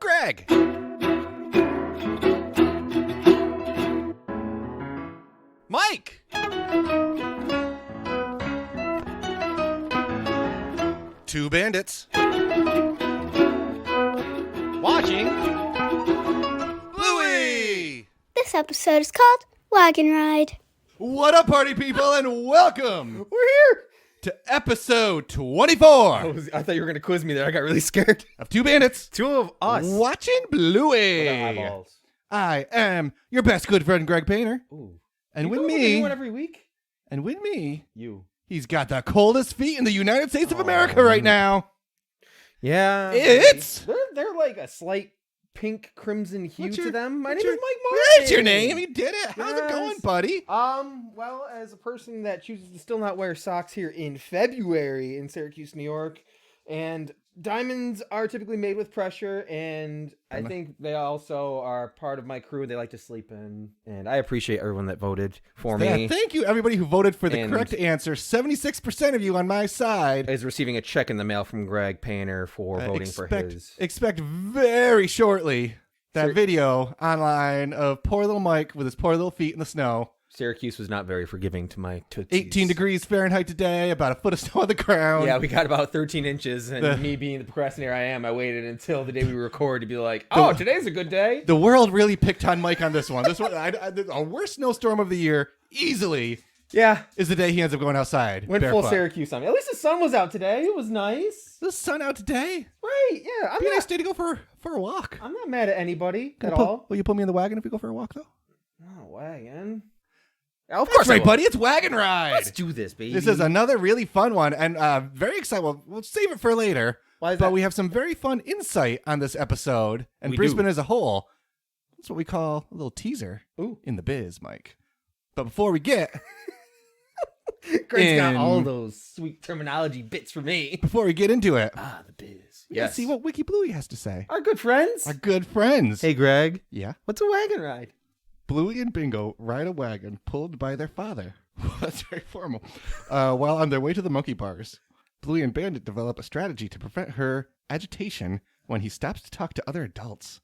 Greg. Mike. Two bandits. Watching Bluey. This episode is called Wagon Ride. What up, party people, and welcome. We're here to episode 24 I thought you were going to quiz me there. I got really scared. of Two Bandits Two of us. Watching Bluey. With our eyeballs. I am your best good friend, Greg Painter. Ooh. And You with go with a me, new one every week? you. He's got the coldest feet in the United States of America right now. Yeah. It's... They're like a slight pink crimson hue to them. My name is Mike Martin. That's your name. You did it. How's it going, buddy? Well, as a person that chooses to still not wear socks here in February in Syracuse, New York, and diamonds are typically made with pressure, and I think they also are part of my crew they like to sleep in, and I appreciate everyone that voted for me. Thank you, everybody who voted for the correct answer. 76% of you on my side Is receiving a check in the mail from Greg Painter for voting for his. Expect very shortly that video online of poor little Mike with his poor little feet in the snow. Syracuse was not very forgiving to my tootsies. 18 degrees Fahrenheit today, about a foot of snow on the ground. Yeah, we got about 13 inches, and me being the procrastinator I am, I waited until the day we record to be like, today's a good day. The world really picked on Mike on this one. This one, the worst snowstorm of the year, easily, is the day he ends up going outside. Went barefoot. full Syracuse on me. At least the sun was out today. It was nice. The sun out today. Right, yeah. Be a nice day to go for a walk. I'm not mad at anybody at all. Will you put me in the wagon if we go for a walk, though? No, wagon. Of course, That's right, buddy. It's Wagon Ride. Let's do this, baby. This is another really fun one, and very excited. We'll save it for later. Why is but that? we have some very fun insight on this episode, and We Brisbane do. as a whole. That's what we call a little teaser in the biz, Mike. But before we get... Greg's got all those sweet terminology bits for me. Before we get into it, The biz. let's see what Wiki Bluey has to say. Our good friends. Our good friends. Hey, Greg. Yeah? What's a wagon ride? Bluey and Bingo ride a wagon pulled by their father. That's very formal. While on their way to the monkey bars, Bluey and Bandit develop a strategy to prevent her agitation when he stops to talk to other adults.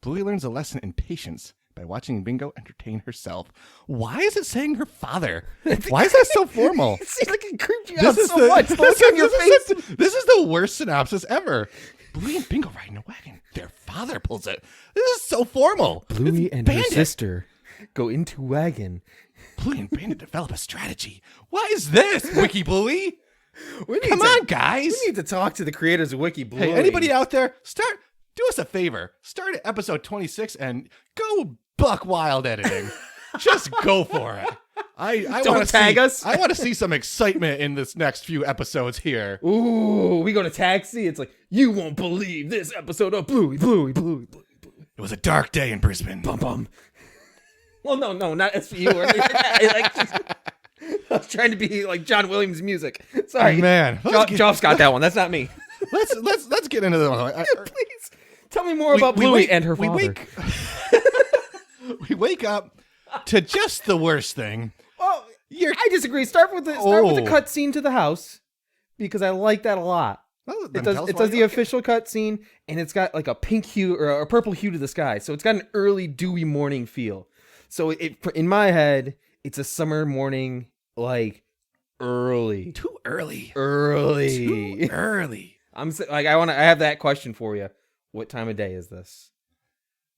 Bluey learns a lesson in patience by watching Bingo entertain herself. Why is it saying her father? Why is that so formal? It seems like it creeped you out so much. The look on your face. This is the worst synopsis ever. Bluey and Bingo ride in a wagon. Their father pulls it. This is so formal. Bluey It's and Bandit. her sister go into wagon. Bluey and Bandit develop a strategy. What is this, Wiki Bluey? Come on, guys. We need to talk to the creators of Wiki Bluey. Hey, anybody out there, do us a favor. Start at episode 26 and go buckwild editing. Just go for it. I Don't wanna tag us. I want to see some excitement in this next few episodes here. Ooh, we go to Taxi. It's like, you won't believe this episode of Bluey. It was a dark day in Brisbane. Bum bum. Well, no, not SVU or anything like that. I was trying to be like John Williams' music. Sorry, Man. Joff's got that one. That's not me. Let's get into the Please tell me more about Bluey and her father. We wake up to just the worst thing. Oh, I disagree. Start with the cut scene to the house because I like that a lot. Well, It does the official cut scene, and it's got like a pink hue or a purple hue to the sky, so it's got an early dewy morning feel. So in my head, it's a summer morning, like early. Too early. Early. Too early. I have that question for you. What time of day is this?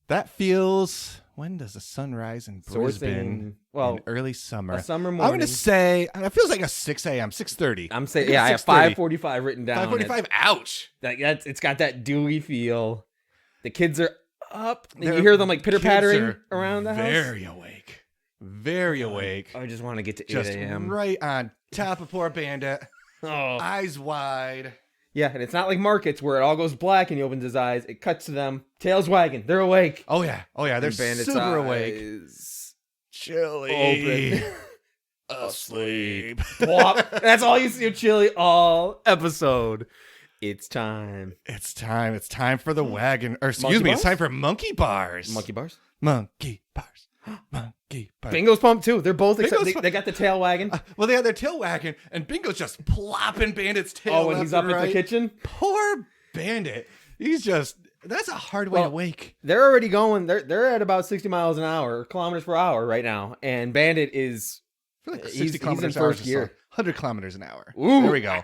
That feels. When does the sun rise in So we're Brisbane? saying, well, in early summer. A summer morning. I'm going to say it feels like a 6 a.m., 6:30. I'm saying, I have 5:45 written down. 5:45. Ouch. It's got that dewy feel. The kids are up. You hear them like pitter pattering around the house. Very awake. I just want to get to 8 Just a.m. right on top of poor Bandit. Oh. Eyes wide. Yeah, and it's not like Markets where it all goes black and he opens his eyes. It cuts to them. Tails wagging. They're awake. Oh yeah. They're Bandit's super eyes awake. Chilly. Open. Asleep. Plop. That's all you see of Chili all episode. It's time. It's time for the wagon. Or excuse Monkey me, bars? it's time for monkey bars. Monkey bars. Monkey bars. Monkey bars. Bingo's pumped too. They're both Bingo's excited. They got the tail wagging. Well, they had their tail wagging, and Bingo's just plopping Bandit's tail. Oh, when left he's up and at right. the kitchen? Poor Bandit. He's just That's a hard way to wake. They're already going. They're at about 60 miles an hour, kilometers per hour right now, and Bandit is. I feel like He's 60 in kilometers an hour. first gear. 100 kilometers an hour. Ooh. There we go.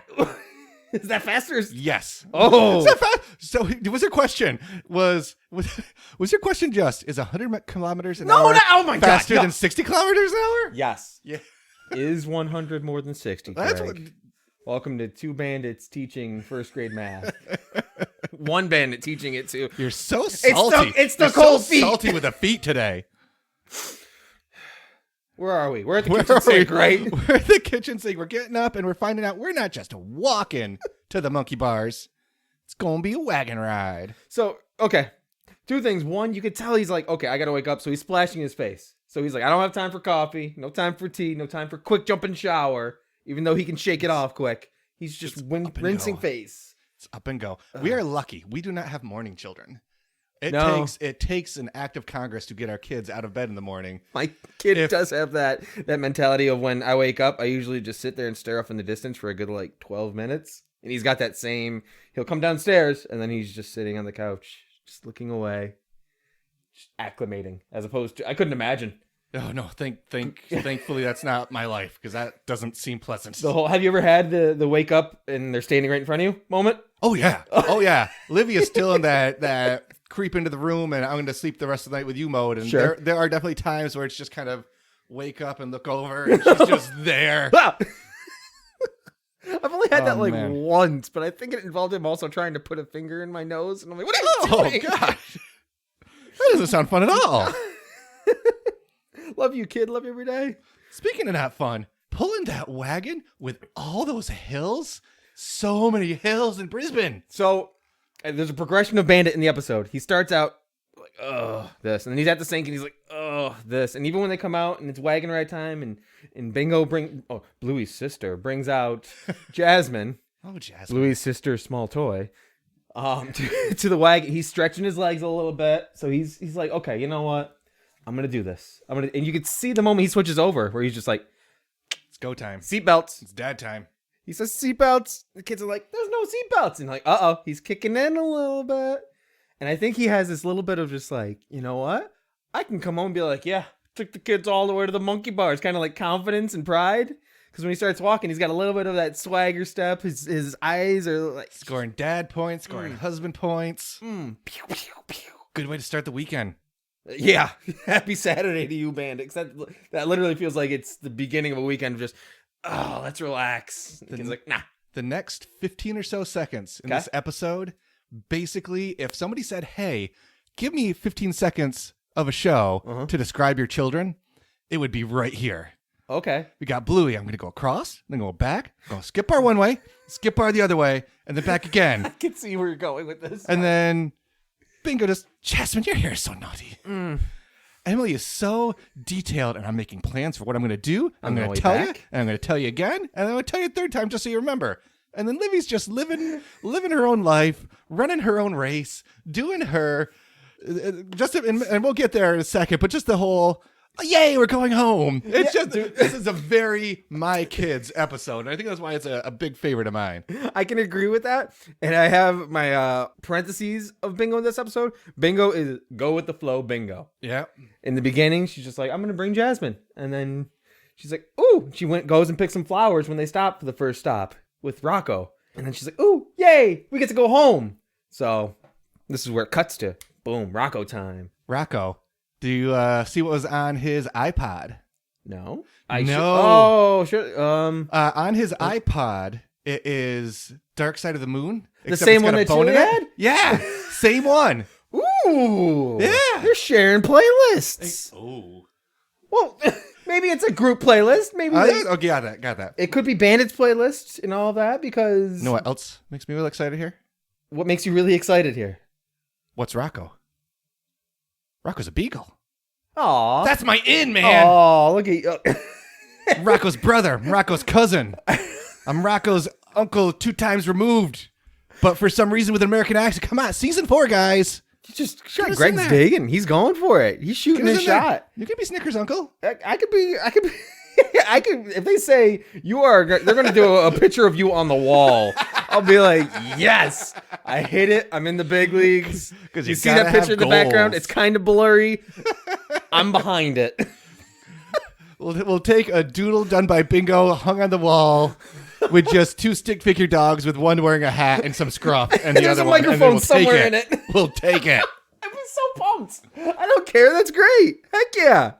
Is that faster? Yes. Oh. Is that fast? So was your question was your question just is 100 kilometers an hour oh my faster God, than 60 kilometers an hour? Yes. Yeah. Is 100 more than 60? That's Craig? Welcome to two bandits teaching first grade math. One bandit teaching it to. You're so salty. It's the You're cold so feet. salty with the feet today. Where are we? We're at the kitchen sink, right? We're at the kitchen sink. We're getting up and we're finding out we're not just walking to the monkey bars. It's going to be a wagon ride. So, okay. Two things. One, you could tell he's like, okay, I got to wake up. So he's splashing his face. So he's like, I don't have time for coffee. No time for tea. No time for quick jump and shower. Even though he can shake it off quick. He's just rinsing face. It's up and go. We are lucky. We do not have morning children. It takes an act of Congress to get our kids out of bed in the morning. My kid does have that mentality of when I wake up, I usually just sit there and stare off in the distance for a good 12 minutes. And he's got that same, he'll come downstairs and then he's just sitting on the couch, just looking away, just acclimating, as opposed to, I couldn't imagine. Oh no, thankfully that's not my life because that doesn't seem pleasant. Have you ever had the wake up and they're standing right in front of you moment? Oh yeah. Oh yeah. Livia's still in that creep into the room and I'm going to sleep the rest of the night with you mode. And sure. there are definitely times where it's just kind of wake up and look over and she's just there. I've only had that man. once, but I think it involved him also trying to put a finger in my nose. And I'm like, what are you doing? Oh gosh. That doesn't sound fun at all. Love you, kid. Love you every day. Speaking of not fun, pulling that wagon with all those hills, so many hills in Brisbane. So there's a progression of Bandit in the episode. He starts out like, oh, this. And then he's at the sink and he's like, oh, this. And even when they come out and it's wagon ride time and Bluey's sister brings out Jasmine. Oh, Jasmine. Bluey's sister's small toy. To the wagon. He's stretching his legs a little bit. So he's like, okay, you know what? I'm going to do this. And you can see the moment he switches over where he's just like, it's go time. Seatbelts. It's dad time. He says seatbelts. The kids are like, there's no seatbelts. And like, uh-oh, he's kicking in a little bit. And I think he has this little bit of just like, you know what? I can come home and be like, yeah, took the kids all the way to the monkey bars. Kind of like confidence and pride. Because when he starts walking, he's got a little bit of that swagger step. His eyes are like... Scoring dad points, scoring husband points. Pew, pew, pew. Good way to start the weekend. Yeah. Happy Saturday to you, Bandits. That literally feels like it's the beginning of a weekend of just, oh, let's relax. He's like, nah. The next 15 or so seconds in this episode, basically, if somebody said, hey, give me 15 seconds of a show to describe your children, it would be right here. Okay. We got Bluey. I'm going to go across, then go back, go skip bar one way, skip bar the other way, and then back again. I can see where you're going with this. And then Bingo just, Jasmine, your hair is so naughty. Emily is so detailed, and I'm making plans for what I'm going to do. I'm going to tell you, and I'm going to tell you again, and I'm going to tell you a third time just so you remember. And then Livy's just living her own life, running her own race, doing her, and we'll get there in a second, but just the whole, yay, we're going home. It's this is a very my kids episode, and I think that's why it's a big favorite of mine. I can agree with that, and I have my parentheses of Bingo in this episode. Bingo is go with the flow Bingo. Yeah. In the beginning, she's just like, I'm going to bring Jasmine, and then she's like, ooh, she goes and picks some flowers when they stop for the first stop with Rocco, and then she's like, ooh, yay, we get to go home. So this is where it cuts to, boom, Rocco time. Rocco. Do you see what was on his iPod? No. Sure. On his Oh. iPod, it is Dark Side of the Moon. The same one that Chili had? Yeah, same one. Ooh. Yeah. They're sharing playlists. Oh. Well, maybe it's a group playlist. Maybe Got that. it could be Bandits playlist and all that because... You know what else makes me really excited here? What makes you really excited here? What's Rocco? Rocco's a beagle. Aw. That's my in, man. Oh, look at you. Rocco's brother. I'm Rocco's cousin. I'm Rocco's uncle 2 times removed. But for some reason with an American accent. Come on, season 4, guys. You just Get us in Greg's there. digging. He's going for it. He's shooting his shot. You could be Snickers, uncle. I could be. If they say you are, they're going to do a picture of you on the wall. I'll be like, yes, I hit it. I'm in the big leagues. Because You see that picture in the background? It's kind of blurry. I'm behind it. We'll take a doodle done by Bingo hung on the wall with just 2 stick figure dogs with one wearing a hat and some scruff and the There's other a one. And then microphone we'll somewhere take in it. We'll take it. I was so pumped. I don't care. That's great. Heck yeah.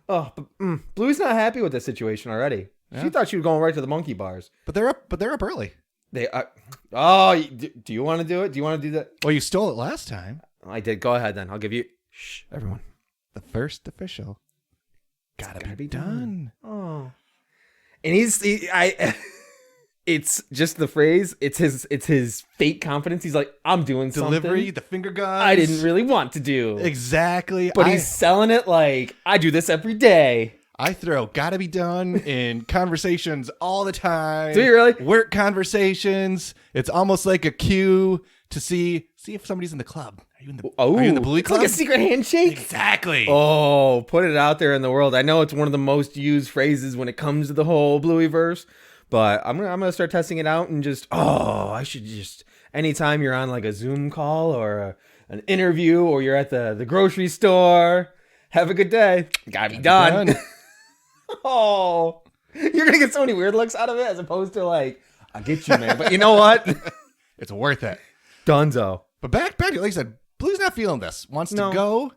Oh, but, Bluey's not happy with this situation already. Yeah. She thought she was going right to the monkey bars. But they're up early. They are. Oh, do you want to do it? Do you want to do that? Well, you stole it last time. I did. Go ahead then. I'll give you. Shh, everyone. The first official. Gotta be done. Oh. And it's just the phrase. It's his fake confidence. He's like, I'm doing Delivery, something the finger guns. I didn't really want to do. Exactly. But he's selling it like, I do this every day. I throw gotta be done in conversations all the time. Do you really? Work conversations. It's almost like a cue to see if somebody's in the club. Are you in the Bluey club? It's like a secret handshake. Exactly. Oh, put it out there in the world. I know it's one of the most used phrases when it comes to the whole Blueyverse, but I'm gonna start testing it out and just I should just anytime you're on like a Zoom call or an interview or you're at the grocery store, have a good day. Gotta be done. Oh, you're gonna get so many weird looks out of it as opposed to like, I get you, man. But you know what? It's worth it. Dunzo. But back to like I said, Blue's not feeling this. Wants to go,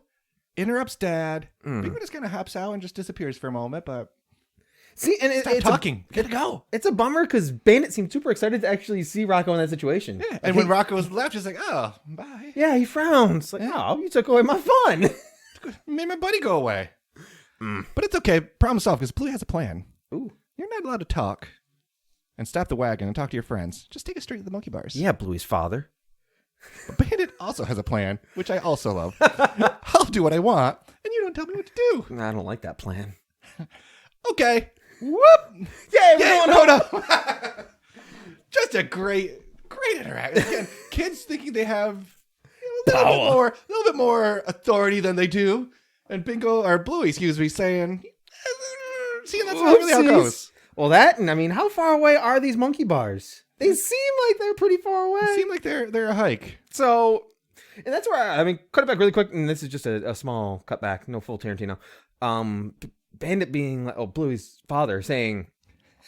interrupts Dad. Bingo just kind of hops out and just disappears for a moment. But see, and stop talking. Gotta go. It's a bummer because Bandit seemed super excited to actually see Rocco in that situation. Yeah, and when Rocco was left, he's like, "Oh, bye." Yeah, he frowns like, "Oh, you took away my fun." Made my buddy go away. But it's okay. Problem solved because Bluey has a plan. Ooh. You're not allowed to talk and stop the wagon and talk to your friends. Just take us straight to the monkey bars. Yeah, Bluey's father. But Bandit also has a plan, which I also love. I'll do what I want, and you don't tell me what to do. I don't like that plan. Okay. Whoop. Yeah, hold up. Just a great interaction. Again, kids thinking they have a little bit more authority than they do. And Bluey, saying, see, that's not really how it goes. Well, how far away are these monkey bars? They seem like they're pretty far away. They seem like they're a hike. So, and that's where cut it back really quick. And this is just a small cutback, no full Tarantino. Bandit being Bluey's father saying,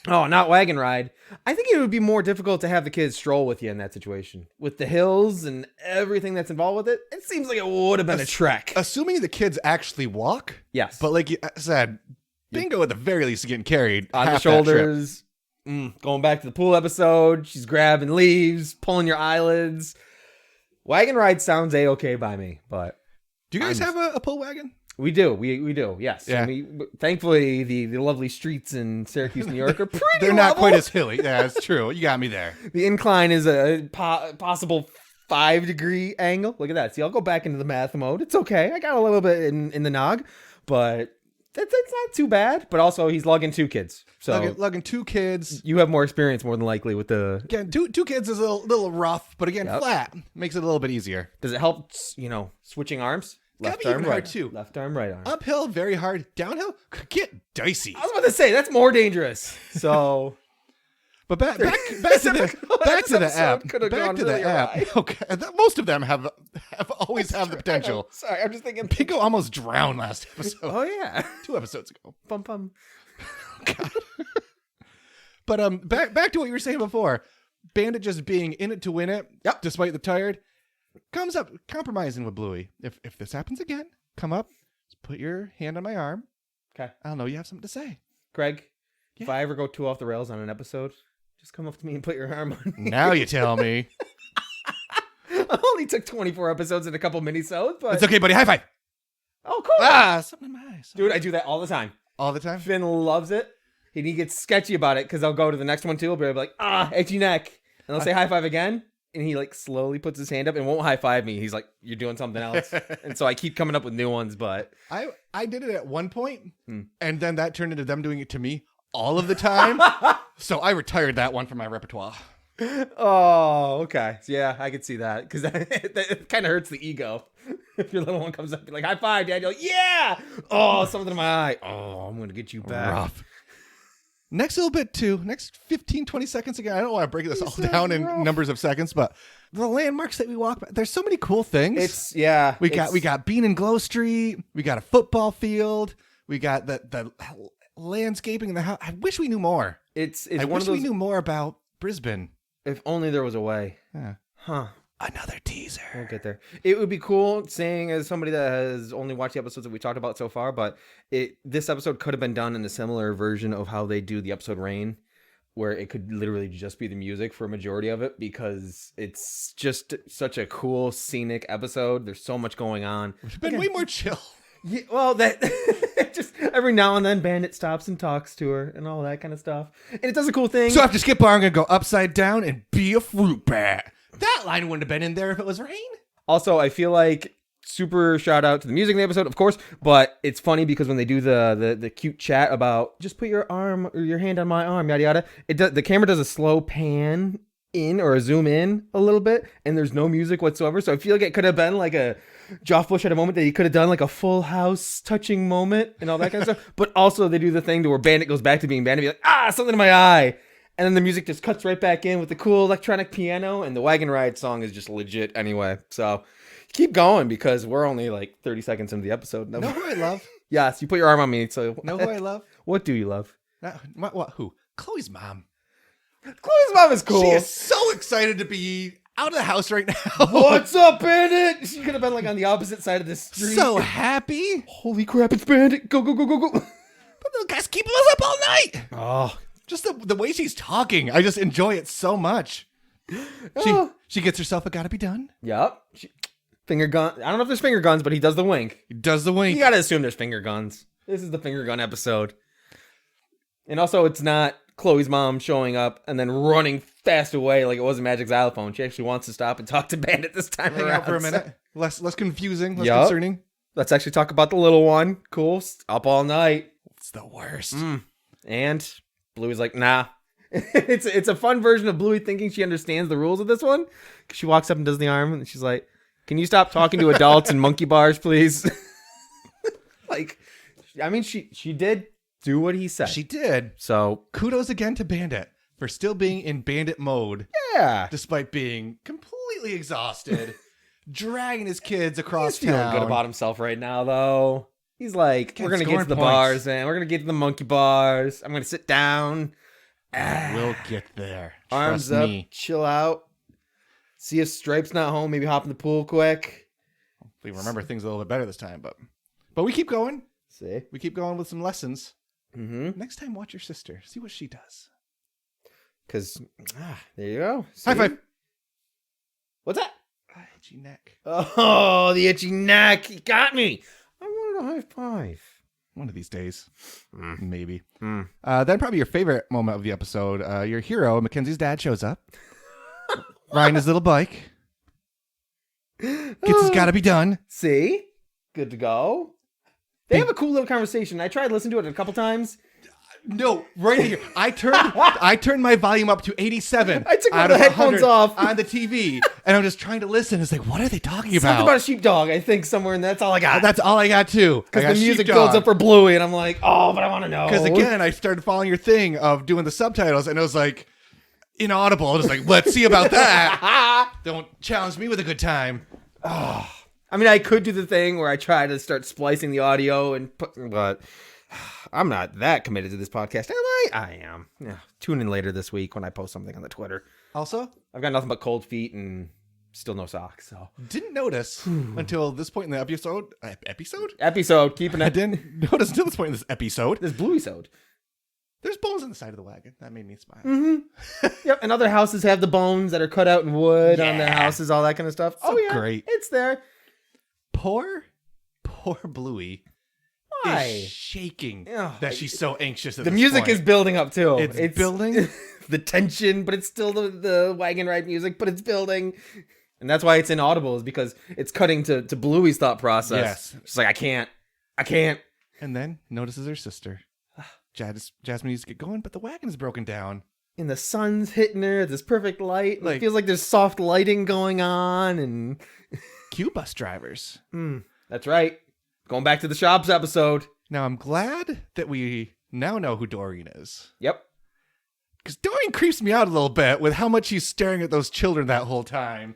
"Oh, not Wagon Ride." I think it would be more difficult to have the kids stroll with you in that situation. With the hills and everything that's involved with it, it seems like it would have been a trek. Assuming the kids actually walk. Yes. But like you said, Bingo at the very least is getting carried on the shoulders. Going back to the pool episode, she's grabbing leaves, pulling your eyelids. Wagon Ride sounds A-okay by me, but... Do you guys have a pull wagon? We do. We do, yes. Yeah. Thankfully, the lovely streets in Syracuse, New York are pretty They're level. not quite as hilly. Yeah, that's true. You got me there. The incline is a possible 5-degree angle. Look at that. See, I'll go back into the math mode. It's okay. I got a little bit in the nog, but that's not too bad. But also, he's lugging 2 kids. So lugging 2 kids. You have more experience, more than likely, with the... Again, two kids is a little rough, but again, flat. Makes it a little bit easier. Does it help, switching arms? Left arm, right too. Left arm, right arm. Uphill, very hard. Downhill, could get dicey. I was about to say that's more dangerous. So, but back to the app. Okay, most of them have always have the potential. Sorry, I'm just thinking. Bingo almost drowned last episode. Oh yeah, 2 episodes ago. Bum bum. God. But back to what you were saying before. Bandit just being in it to win it. Yep. Despite the tired. Comes up compromising with Bluey. If this happens again, come up, just put your hand on my arm. Okay. I don't know. You have something to say. Greg, if I ever go too off the rails on an episode, just come up to me and put your arm on me. Now you tell me. I only took 24 episodes and a couple minisodes, but... It's okay, buddy. High five. Oh, cool. Something in my eyes. Dude, I do that all the time. All the time? Finn loves it. And he gets sketchy about it because I'll go to the next one too. I'll be like, itchy neck. And I'll say high five again. And he slowly puts his hand up and won't high five me. He's like, you're doing something else. And so I keep coming up with new ones, but I did it at one point, and then that turned into them doing it to me all of the time. So I retired that one from my repertoire. Oh, okay. Yeah, I could see that because that kind of hurts the ego. If your little one comes up, you're like, high five, Dad. You're like, yeah. Oh, something in my eye. Oh, I'm gonna get you back. Rough. Next little bit too, next 15, 20 seconds again. I don't want to break this all so down in rough. numbers of seconds, but the landmarks that we walk by, there's so many cool things. We got Bean and Glow Street. We got a football field. We got the landscaping in the house. I wish we knew more. I wish we knew more about Brisbane. If only there was a way. Yeah. Huh. Another teaser. We'll get there. It would be cool saying as somebody that has only watched the episodes that we talked about so far, but this episode could have been done in a similar version of how they do the episode Rain, where it could literally just be the music for a majority of it, because it's just such a cool scenic episode. There's so much going on. It's been way more chill. Yeah, well, that just every now and then Bandit stops and talks to her and all that kind of stuff. And it does a cool thing. So after Skip Bar, I'm going to go upside down and be a fruit bat. That line wouldn't have been in there if it was Rain. Also, I feel like super shout out to the music in the episode, of course, but it's funny because when they do the cute chat about just put your arm or your hand on my arm, yada yada, the camera does a slow pan in or a zoom in a little bit, and there's no music whatsoever. So I feel like it could have been like a Joff Bush at a moment that he could have done like a Full House touching moment and all that kind of stuff. But also they do the thing to where Bandit goes back to being Bandit, be like, something in my eye. And then the music just cuts right back in with the cool electronic piano, and the Wagon Ride song is just legit anyway. So keep going because we're only like 30 seconds into the episode. Know who I love? Yes, you put your arm on me. So know who I love? What do you love? What? Who? Chloe's mom. Chloe's mom is cool. She is so excited to be out of the house right now. What's up, Bandit? She could have been like on the opposite side of the street. So happy. Holy crap, it's Bandit. Go, go, go, go, go. But the guy's keeping us up all night. Oh. Just the way she's talking, I just enjoy it so much. She gets herself a gotta be done. Yep. Finger gun. I don't know if there's finger guns, but he does the wink. He does the wink. You gotta assume there's finger guns. This is the finger gun episode. And also, it's not Chloe's mom showing up and then running fast away like it was a magic xylophone. She actually wants to stop and talk to Bandit this time Hang around. out for a minute. Less confusing, less Yep. concerning. Let's actually talk about the little one. Cool. Up all night. It's the worst. And Bluey's like, nah. It's a fun version of Bluey thinking she understands the rules of this one. She walks up and does the arm, and she's like, can you stop talking to adults in monkey bars, please? Like, I mean, she did do what he said. She did. So, kudos again to Bandit for still being in Bandit mode. yeah. Despite being completely exhausted, dragging his kids across He's feeling town. good about himself right now, though. He's like, we're going to get to scoring the points. bars, man. We're going to get to the monkey bars. I'm going to sit down. We'll get there. Arms Trust up, me. chill out. See if Stripe's not home. Maybe hop in the pool quick. We remember things a little bit better this time, but we keep going. See? We keep going with some lessons. Mm-hmm. Next time, watch your sister. See what she does. Because, there you go. See? High five. What's that? Itchy neck. Oh, the itchy neck. He got me. I wanted a high five. One of these days. Mm. Maybe. Mm. Then probably your favorite moment of the episode. Your hero, Mackenzie's dad, shows up. Riding his little bike. Gets his gotta be done. See? Good to go. They have a cool little conversation. I tried listening to it a couple times. No, right here. I turned my volume up to 87. I took out the of headphones 100 off. on the TV, and I'm just trying to listen. It's like, what are they talking about? Something about a sheepdog, I think, somewhere in there. That's all I got. That's all I got too. Because the music builds up for Bluey, and I'm like, oh, but I want to know. Because again, I started following your thing of doing the subtitles, and it was like inaudible. I was like, let's see about that. Don't challenge me with a good time. I mean, I could do the thing where I try to start splicing the audio, but I'm not that committed to this podcast, am I? I am. Yeah. Tune in later this week when I post something on the Twitter. Also, I've got nothing but cold feet and still no socks. So didn't notice until this point in the episode. keeping I it. didn't notice until this point in this episode. This Bluey-sode. There's bones on the side of the wagon. That made me smile. Mm-hmm. Yep. And other houses have the bones that are cut out in wood on their Yeah. houses, all that kind of stuff. So yeah, great. It's there. Poor Bluey. Why? Is shaking Ugh. that she's so anxious. At The this music point. is building up too. It's building. The tension, but it's still the Wagon Ride music, but it's building. And that's why it's inaudible, is because it's cutting to Bluey's thought process. Yes. She's like, I can't. And then notices her sister. Jasmine needs to get going, but the wagon is broken down. And the sun's hitting her, this perfect light. Like- It feels like there's soft lighting going on. And Cue bus drivers. that's right. Going back to the shops episode. Now I'm glad that we now know who Doreen is. Yep. Because Doreen creeps me out a little bit with how much she's staring at those children that whole time.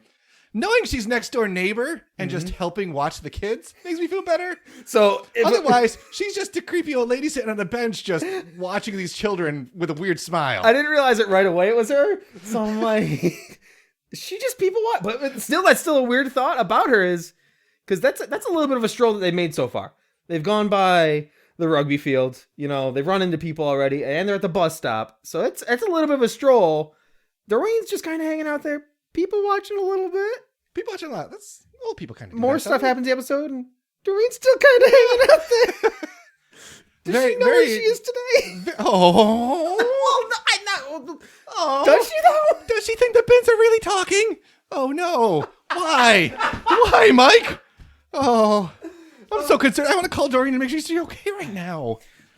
Knowing she's next door neighbor and just helping watch the kids makes me feel better. So otherwise, she's just a creepy old lady sitting on a bench just watching these children with a weird smile. I didn't realize it right away it was her. So I'm like, she just people watch. But still, that's still a weird thought about her is because that's a little bit of a stroll that they've made so far. They've gone by the rugby field. They've run into people already, and they're at the bus stop. So it's a little bit of a stroll. Doreen's just kind of hanging out there. People watching a little bit. People watching a lot. That's old people kind of do More that, stuff though. happens in the episode, and Doreen's still kind of hanging out there. Does she know where she is today? Oh. Well, no, Oh. Does she though? Does she think the bins are really talking? Oh no. Why? Why, Mike? Oh. I'm so concerned. I want to call Doreen and make sure she's okay right now.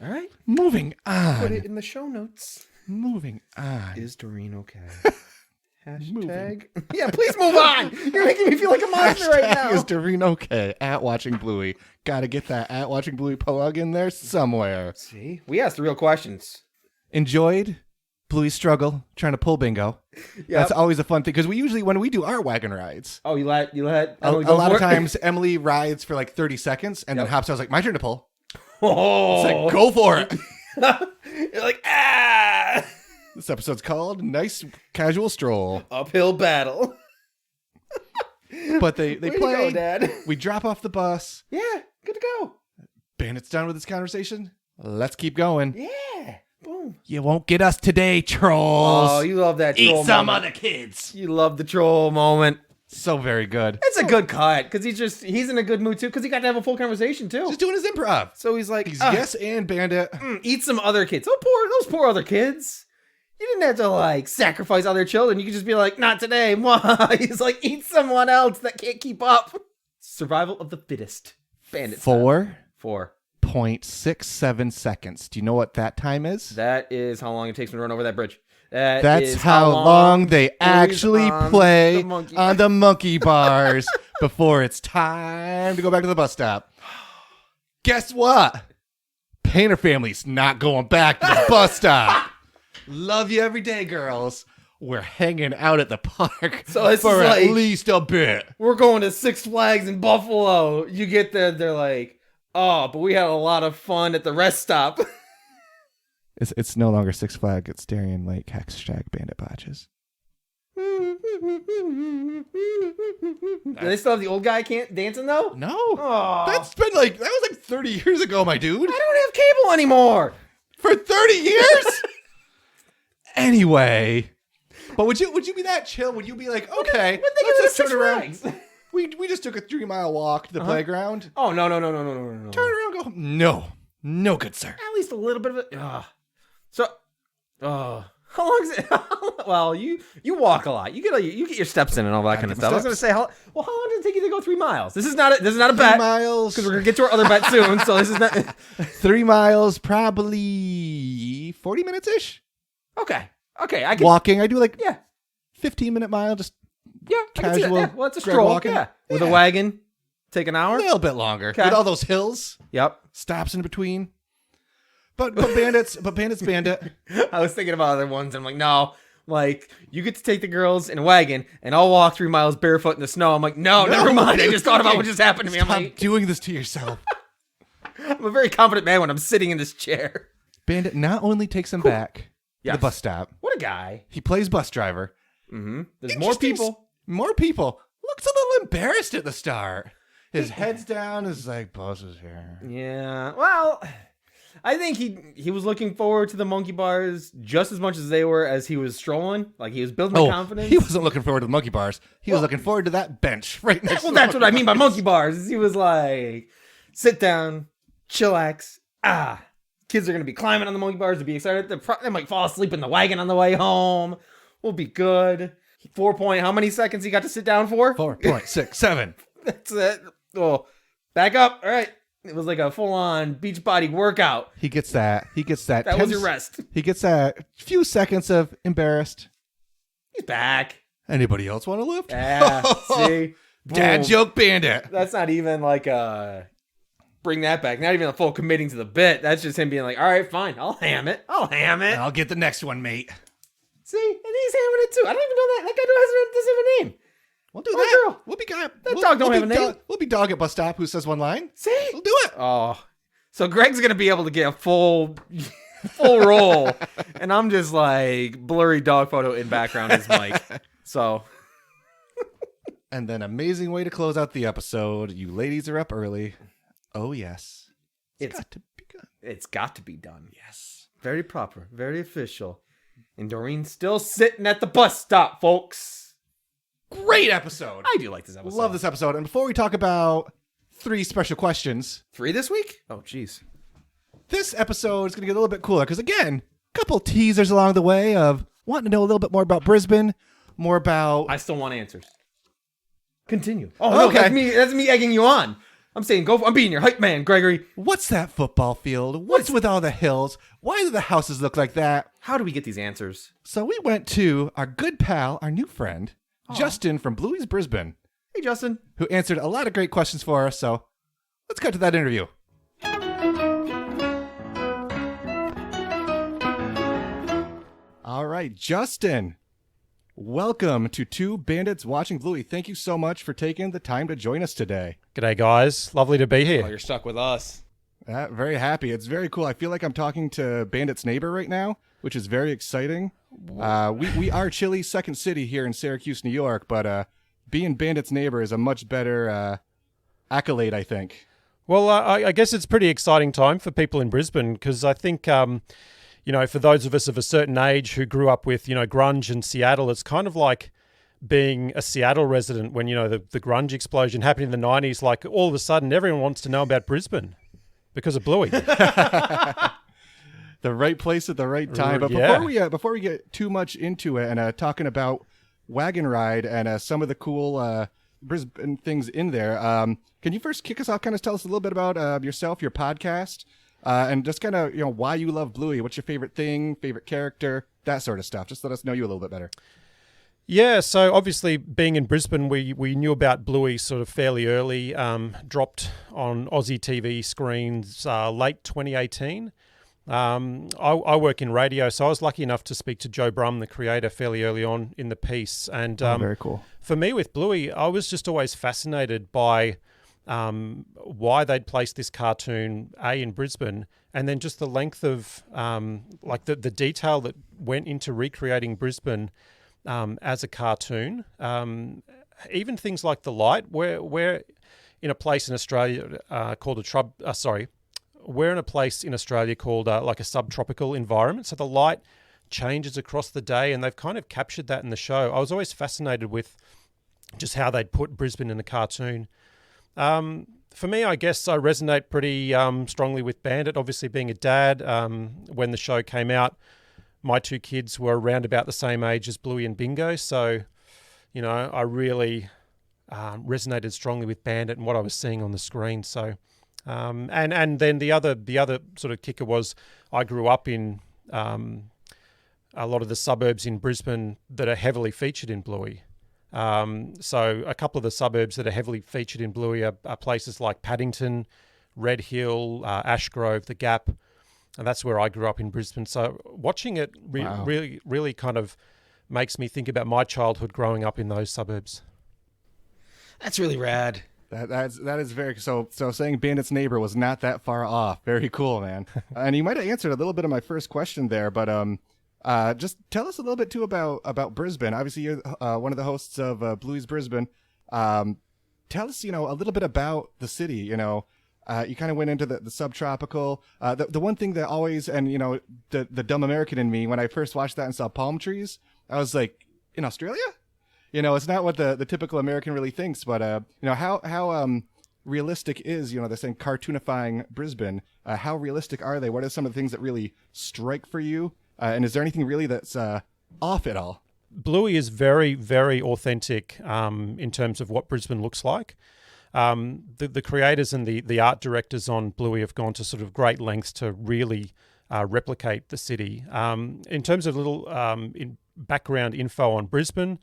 All right. Moving on. Put it in the show notes. Moving on. Is Doreen okay? Hashtag. Moving. Yeah, please move on. You're making me feel like a monster right now. Is Doreen okay? At Watching Bluey. Gotta get that At Watching Bluey plug in there somewhere. See? We asked the real questions. Enjoyed Bluey's struggle trying to pull bingo. Yep. That's always a fun thing because we usually, when we do our wagon rides, Oh, you let a Emily go lot for of it? times Emily rides for like 30 seconds and then hops out. I was like, my turn to pull. Oh. It's like, go for it. You're like, ah! This episode's called Nice Casual Stroll. Uphill battle. But they Way to play. go, Dad. We drop off the bus. Yeah, good to go. Bandit's done with this conversation. Let's keep going. Yeah. Boom. You won't get us today, trolls. Oh, you love that troll Eat some moment. other kids. You love the troll moment. So very good. It's a good cut because he's in a good mood too because he got to have a full conversation too. Just doing his improv. So he's like, He's yes and Bandit. Eat some other kids. Those poor other kids. You didn't have to like sacrifice other children. You could just be like, not today. Why? He's like, eat someone else that can't keep up. Survival of the fittest. Bandit. 4. 4.67 seconds. Do you know what that time is? That is how long it takes me to run over that bridge. That That's is how long they Bluey's actually on play the monkey- on the monkey bars before it's time to go back to the bus stop. Guess what? Painter family's not going back to the bus stop. Love you every day, girls. We're hanging out at the park So this for is at like- least a bit. We're going to Six Flags in Buffalo. You get there, they're like, oh, but we had a lot of fun at the rest stop. It's no longer Six Flags. It's Darien Lake. #Bandit Botches. Do they still have the old guy can't dancing though? No. Aw. That was like 30 years ago, my dude. I don't have cable anymore. For 30 years? Anyway. But would you be that chill? Would you be like, okay, When they let's get just to turn Six around. Flags? We just took a 3-mile walk to the playground. Oh no. Turn around, go home. No, good sir. At least a little bit of it. So, how long is it? Well, you walk a lot. You get your steps in and all that kind of get my stuff. I was gonna say, how long did it take you to go 3 miles? This is not a 3 bet miles. because we're gonna get to our other bet soon. So this is not 3 miles, probably 40 minutes ish. okay. I can Walking. I do like 15 15-minute mile, just I can see that. casual Yeah, well, it's a drag stroll. walking. Yeah, with a Yeah. wagon, take an hour. a little bit longer. Okay. With all those hills, Yep. stops in between. But bandits, bandit. I was thinking about other ones, and I'm like, no. Like, you get to take the girls in a wagon, and I'll walk 3 miles barefoot in the snow. I'm like, no, never mind. I just thought about what just happened to me. I'm Stop like, doing this to yourself. I'm a very confident man when I'm sitting in this chair. Bandit not only takes him back to Yes. the bus stop, What a guy. he plays bus driver. Mm-hmm. There's more Interesting people. More people. Looks a little embarrassed at the start. His head's down. Is like, boss is here. Yeah. Well, I think he was looking forward to the monkey bars just as much as they were as he was strolling. Like, he was building the confidence. He wasn't looking forward to the monkey bars. He was looking forward to that bench right next to Well, the that's what I monkey mean by bars. monkey bars. He was like, sit down, chillax. Kids are going to be climbing on the monkey bars to be excited. They might fall asleep in the wagon on the way home. We'll be good. 4 point, how many seconds he got to sit down for? 4.67. That's it. Oh, back up. All right. It was like a full-on beach body workout. He gets that. That was your rest. He gets that few seconds of embarrassed. He's back. Anybody else want to lift? Yeah. See? Dad Boom. joke bandit. That's not even like a bring that back. Not even a full committing to the bit. That's just him being like, all right, fine. I'll ham it. I'll get the next one, mate. See? And he's hamming it too. I don't even know that. That guy doesn't have a name. We'll do Oh, that. girl. We'll be guy. That dog don't have a name. We'll be dog at bus stop who says one line. See? We'll do it. Oh. So Greg's going to be able to get a full roll. And I'm just like blurry dog photo in background as Mike. So. And then amazing way to close out the episode. You ladies are up early. Oh, yes. It's got to be good. It's got to be done. Yes. Very proper. Very official. And Doreen's still sitting at the bus stop, folks. Great episode. I do like this episode. Love this episode. And before we talk about 3 special questions. 3 this week? Oh, jeez. This episode is going to get a little bit cooler because, again, a couple teasers along the way of wanting to know a little bit more about Brisbane, more about... I still want answers. Continue. Oh, no, okay. That's me egging you on. I'm saying go. I'm being your hype man, Gregory. What's that football field? What's with all the hills? Why do the houses look like that? How do we get these answers? So we went to our good pal, our new friend, Justin from Bluey's Brisbane. Hey, Justin. Who answered a lot of great questions for us. So let's cut to that interview. All right, Justin. Welcome to Two Bandits Watching Bluey. Thank you so much for taking the time to join us today. G'day, guys. Lovely to be here. Oh, you're stuck with us. Very happy. It's very cool. I feel like I'm talking to Bandit's neighbor right now, which is very exciting. We are Chili's second city here in Syracuse, New York, but being Bandit's neighbor is a much better accolade, I think. Well, I guess it's a pretty exciting time for people in Brisbane because I think, for those of us of a certain age who grew up with, grunge in Seattle, it's kind of like being a Seattle resident when, the grunge explosion happened in the 90s. Like all of a sudden, everyone wants to know about Brisbane because of Bluey. The right place at the right time. But before we get too much into it and talking about Wagon Ride and some of the cool Brisbane things in there, can you first kick us off? Kind of tell us a little bit about yourself, your podcast, and just kind of why you love Bluey. What's your favorite thing, favorite character, that sort of stuff. Just let us know you a little bit better. Yeah, so obviously being in Brisbane, we knew about Bluey sort of fairly early. Dropped on Aussie TV screens late 2018. I work in radio, so I was lucky enough to speak to Joe Brum, the creator, fairly early on in the piece. And very cool. For me with Bluey, I was just always fascinated by why they'd placed this cartoon in Brisbane, and then just the length of the detail that went into recreating Brisbane as a cartoon. Even things like the light, we're in a place in Australia called we're in a place in Australia called like a subtropical environment. So the light changes across the day, and they've kind of captured that in the show. I was always fascinated with just how they'd put Brisbane in the cartoon. For me, I guess I resonate pretty strongly with Bandit. Obviously, being a dad, when the show came out, my 2 kids were around about the same age as Bluey and Bingo. So, I really resonated strongly with Bandit and what I was seeing on the screen. So, and then the other sort of kicker was I grew up in a lot of the suburbs in Brisbane that are heavily featured in Bluey. So a couple of the suburbs that are heavily featured in Bluey are places like Paddington, Red Hill, Ashgrove, The Gap, and that's where I grew up in Brisbane. So watching it really kind of makes me think about my childhood growing up in those suburbs. That's really rad. That is very so saying Bandit's neighbor was not that far off. Very cool, man. And you might have answered a little bit of my first question there, but just tell us a little bit too about Brisbane. Obviously, you're one of the hosts of Bluey's Brisbane. Tell us, a little bit about the city. You kind of went into the subtropical. The one thing that always, and the dumb American in me, when I first watched that and saw palm trees, I was like, in Australia? It's not what the typical American really thinks, but how realistic is, they're saying cartoonifying Brisbane. How realistic are they? What are some of the things that really strike for you? And is there anything really that's off at all? Bluey is very, very authentic in terms of what Brisbane looks like. The creators and the art directors on Bluey have gone to sort of great lengths to really replicate the city. In terms of little background info on Brisbane,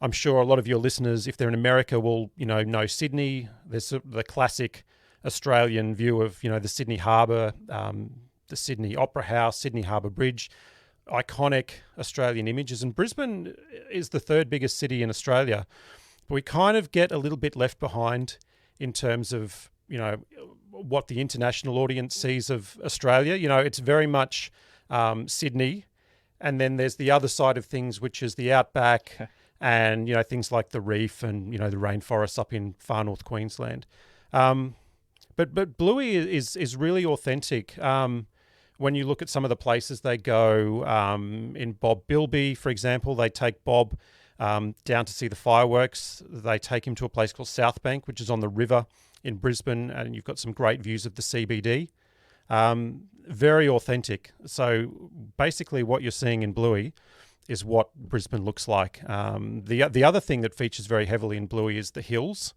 I'm sure a lot of your listeners, if they're in America, will know Sydney. There's the classic Australian view of, the Sydney Harbour, the Sydney Opera House, Sydney Harbour Bridge, iconic Australian images. And Brisbane is the third biggest city in Australia. But we kind of get a little bit left behind in terms of, what the international audience sees of Australia. It's very much Sydney. And then there's the other side of things, which is the outback and, things like the reef and, the rainforests up in far north Queensland. But Bluey is really authentic. When you look at some of the places they go, in Bob Bilby, for example, they take Bob down to see the fireworks. They take him to a place called South Bank, which is on the river in Brisbane, and you've got some great views of the CBD. Very authentic. So basically what you're seeing in Bluey is what Brisbane looks like. The other thing that features very heavily in Bluey is the hills.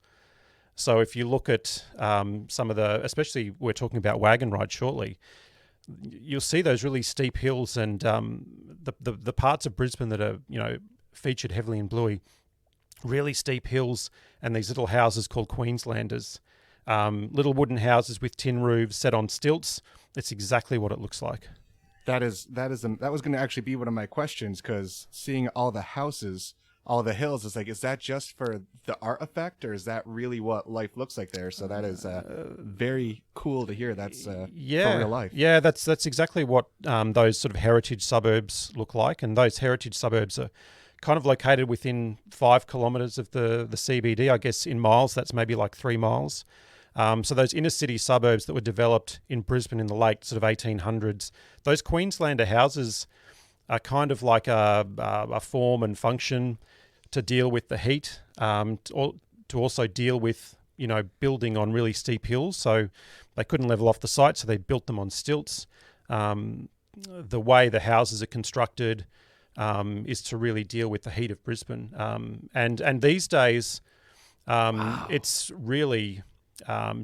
So if you look at some of especially we're talking about Wagon Ride shortly, you'll see those really steep hills and the parts of Brisbane that are, featured heavily in Bluey, really steep hills and these little houses called Queenslanders, little wooden houses with tin roofs set on stilts. It's exactly what it looks like. That was going to actually be one of my questions, because seeing all the houses, all the hills, it's like, is that just for the art effect, or is that really what life looks like there? So that is very cool to hear. That's for real life. Yeah, that's exactly what those sort of heritage suburbs look like, and those heritage suburbs are kind of located within 5 kilometres of the CBD. I guess in miles, that's maybe like 3 miles. So those inner city suburbs that were developed in Brisbane in the late sort of 1800s, those Queenslander houses are kind of like a form and function to deal with the heat, to also deal with, building on really steep hills. So they couldn't level off the site, so they built them on stilts. The way the houses are constructed is to really deal with the heat of Brisbane. And these days, it's really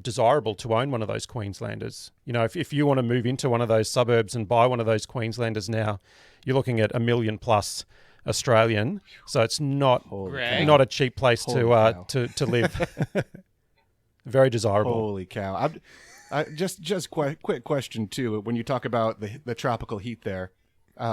desirable to own one of those Queenslanders. If you want to move into one of those suburbs and buy one of those Queenslanders now, you're looking at $1 million plus Australian. So it's not a cheap place to live. Very desirable. Holy cow! Just quick question too. When you talk about the tropical heat there,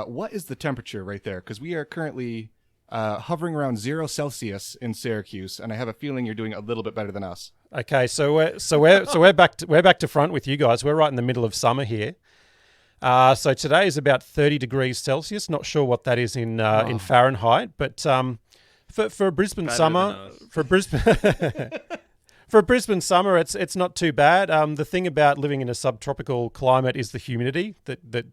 what is the temperature right there? Because we are currently hovering around 0 Celsius in Syracuse, and I have a feeling you're doing a little bit better than us. Okay, so we're back to front with you guys. We're right in the middle of summer here. So today is about 30 degrees Celsius. Not sure what that is in Fahrenheit, but for a Brisbane summer, for a Brisbane summer, it's not too bad. The thing about living in a subtropical climate is the humidity that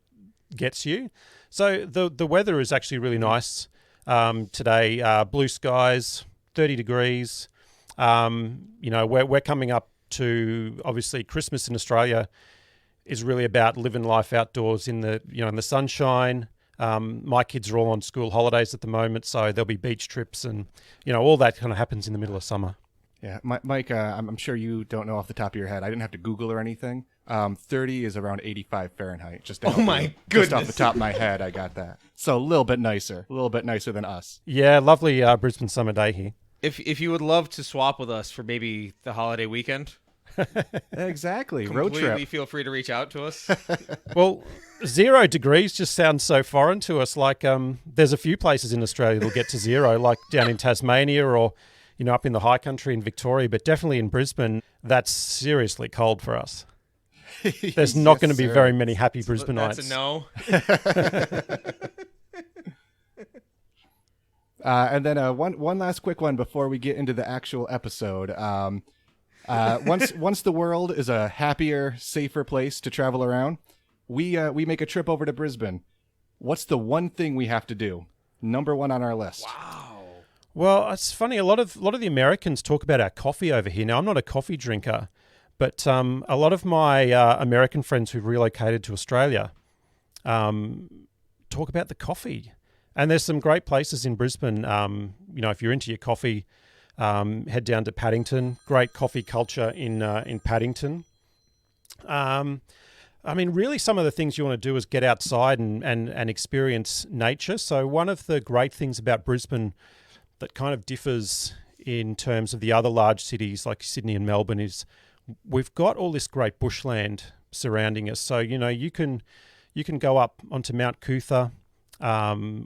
gets you. So the weather is actually really nice today. Blue skies, 30 degrees. We're coming up to, obviously, Christmas in Australia is really about living life outdoors in the sunshine. My kids are all on school holidays at the moment, so there'll be beach trips and, all that kind of happens in the middle of summer. Yeah, Mike, I'm sure you don't know off the top of your head. I didn't have to Google or anything. 30 is around 85 Fahrenheit. Just oh my goodness! Just off the top of my head, I got that. So a little bit nicer than us. Yeah, lovely Brisbane summer day here. If you would love to swap with us for maybe the holiday weekend, exactly, road trip. Completely feel free to reach out to us. Well, 0 degrees just sounds so foreign to us. Like there's a few places in Australia that'll get to 0, like down in Tasmania or up in the high country in Victoria, but definitely in Brisbane, that's seriously cold for us. There's not going to be very many happy Brisbaneites. That's a no. And then one last quick one before we get into the actual episode. Once the world is a happier, safer place to travel around, we make a trip over to Brisbane. What's the one thing we have to do? Number 1 on our list. Wow. Well, it's funny. A lot of the Americans talk about our coffee over here. Now, I'm not a coffee drinker, but a lot of my American friends who've relocated to Australia talk about the coffee. And there's some great places in Brisbane. If you're into your coffee, head down to Paddington. Great coffee culture in Paddington. Really, some of the things you want to do is get outside and experience nature. So one of the great things about Brisbane that kind of differs in terms of the other large cities like Sydney and Melbourne is we've got all this great bushland surrounding us. So, you can go up onto Mount Cootha,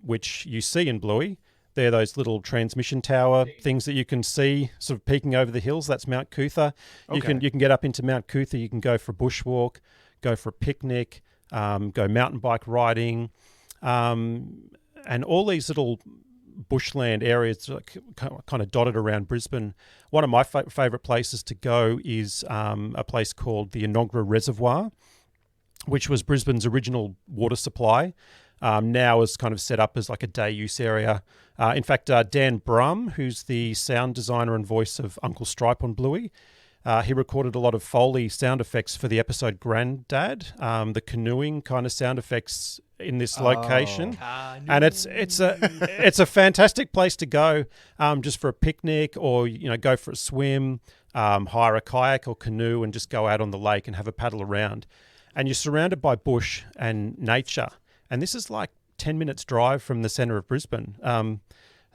which you see in Bluey. They're those little transmission tower things that you can see sort of peeking over the hills. That's Mount Cootha. Okay. You can get up into Mount Cootha. You can go for a bushwalk, go for a picnic, go mountain bike riding, and all these little bushland areas kind of dotted around Brisbane. One of my favourite places to go is a place called the Enoggera Reservoir, which was Brisbane's original water supply. Now is kind of set up as like a day use area. In fact, Dan Brum, who's the sound designer and voice of Uncle Stripe on Bluey, he recorded a lot of Foley sound effects for the episode Grandad, the canoeing kind of sound effects in this location. And it's a fantastic place to go just for a picnic, or go for a swim, hire a kayak or canoe and just go out on the lake and have a paddle around. And you're surrounded by bush and nature. And this is like 10 minutes drive from the centre of Brisbane.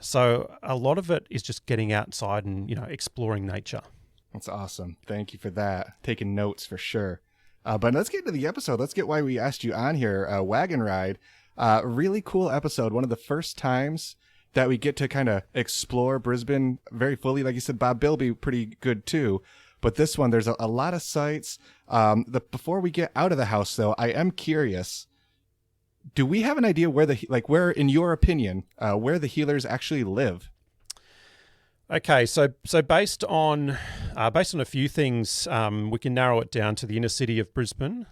So a lot of it is just getting outside and, exploring nature. That's awesome. Thank you for that. Taking notes for sure. But let's get into the episode. Let's get why we asked you on here. Wagon Ride. Really cool episode. One of the first times that we get to kind of explore Brisbane very fully. Like you said, Bob Bilby, pretty good too. But this one, there's a lot of sights. Before we get out of the house, though, I am curious. Do we have an idea where, in your opinion, where the healers actually live? Okay, so based on a few things, we can narrow it down to the inner city of Brisbane.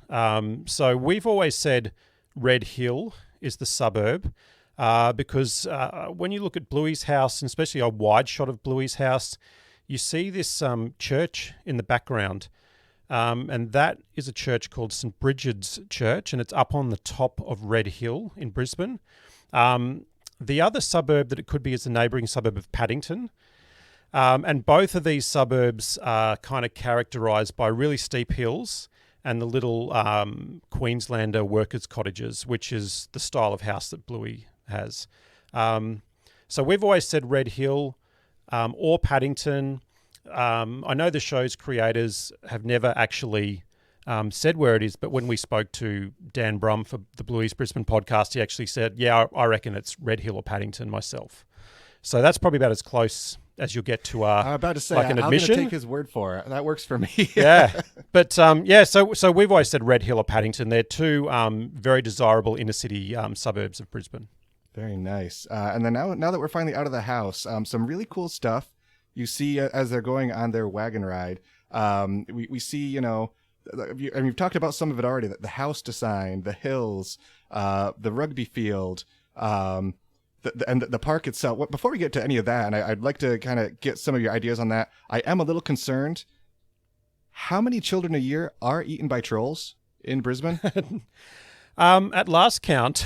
So we've always said Red Hill is the suburb because when you look at Bluey's house, and especially a wide shot of Bluey's house, you see this church in the background. And that is a church called St. Bridget's Church, and it's up on the top of Red Hill in Brisbane. The other suburb that it could be is the neighbouring suburb of Paddington. And both of these suburbs are kind of characterised by really steep hills and the little Queenslander workers' cottages, which is the style of house that Bluey has. So we've always said Red Hill or Paddington. I know the show's creators have never actually said where it is, but when we spoke to Dan Brum for the Bluey's Brisbane podcast, he actually said, yeah, I reckon it's Red Hill or Paddington myself. So that's probably about as close as you'll get to I'm about to say, like an admission. I'm going to take his word for it. That works for me. Yeah. But so we've always said Red Hill or Paddington. They're two very desirable inner city suburbs of Brisbane. Very nice. And then now that we're finally out of the house, some really cool stuff you see as they're going on their wagon ride. We see, and we've talked about some of it already, the house design, the hills, the rugby field, and the park itself. Before we get to any of that, and I'd like to kind of get some of your ideas on that, I am a little concerned. How many children a year are eaten by trolls in Brisbane? At last count,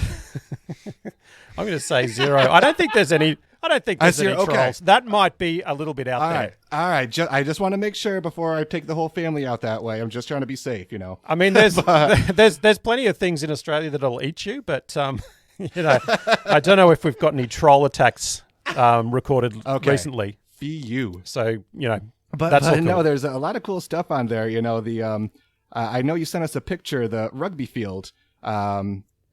I'm going to say 0. I don't think there's any trolls. Okay. That might be a little bit out there. All right. I just want to make sure before I take the whole family out that way. I'm just trying to be safe, I mean, there's plenty of things in Australia that'll eat you, but I don't know if we've got any troll attacks recorded recently. FU. So But that's all cool. No, there's a lot of cool stuff on there. I know you sent us a picture, the rugby field.